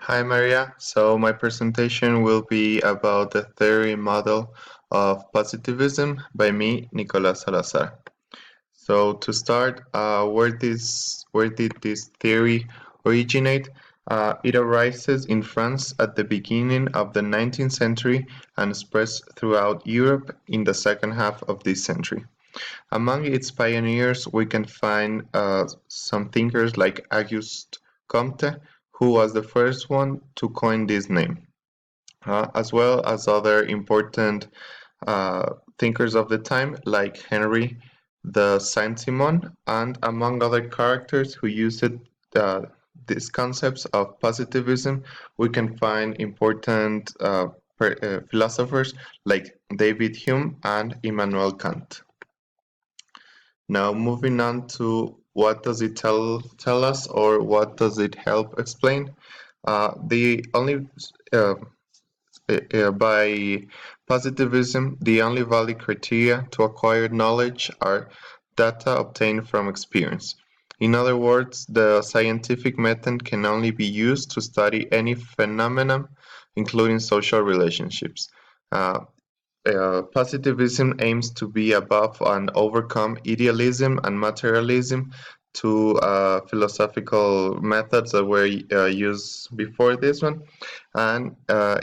Hi Maria. So my presentation will be about the theory model of positivism by me, Nicolas Salazar. So to start, where did this theory originate? It arises in France at the beginning of the 19th century and spreads throughout Europe in the second half of this century. Among its pioneers, we can find some thinkers like Auguste Comte, who was the first one to coin this name, as well as other important thinkers of the time like Henry de Saint-Simon, and among other characters who used uh, these concepts of positivism, we can find important philosophers like David Hume and Immanuel Kant. Now, moving on to what does it tell us, or what does it help explain? The only By positivism, the only valid criteria to acquire knowledge are data obtained from experience. In other words, the scientific method can only be used to study any phenomenon, including social relationships. Uh, Positivism aims to be above and overcome idealism and materialism, two philosophical methods that were used before this one, and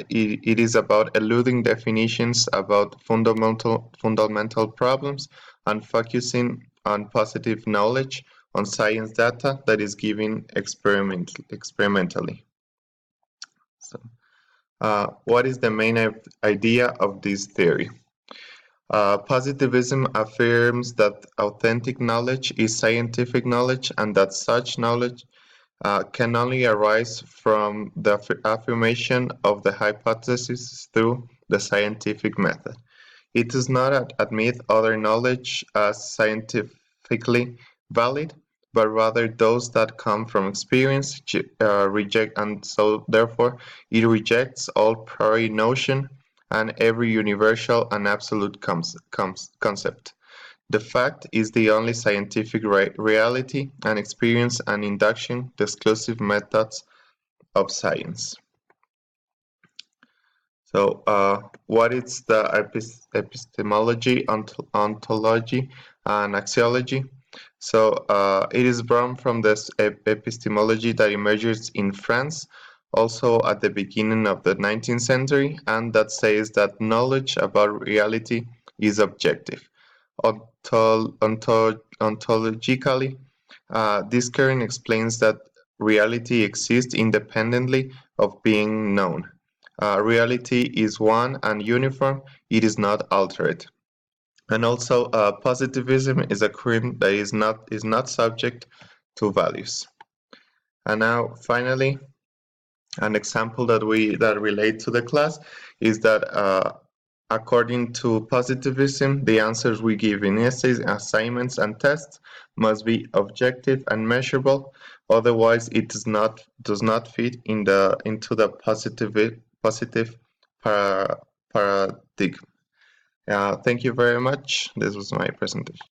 it is about eluding definitions about fundamental problems and focusing on positive knowledge on science data that is given experimentally. So, what is the main idea of this theory? Positivism affirms that authentic knowledge is scientific knowledge and that such knowledge can only arise from the affirmation of the hypothesis through the scientific method. It does not admit other knowledge as scientifically valid, but rather those that come from experience, reject, and so therefore it rejects all priori notion and every universal and absolute concept. The fact is the only scientific reality, and experience and induction the exclusive methods of science. So, what is the epistemology, ontology, and axiology? So, it is born from this epistemology that emerges in France, also at the beginning of the 19th century, and that says that knowledge about reality is objective. Ontologically, this current explains that reality exists independently of being known. Reality is one and uniform, it is not altered. And also, positivism is a cream that is not subject to values. And now, finally, an example that relate to the class is that according to positivism, the answers we give in essays, assignments, and tests must be objective and measurable. Otherwise, it does not fit into the positive paradigm. Thank you very much. This was my presentation.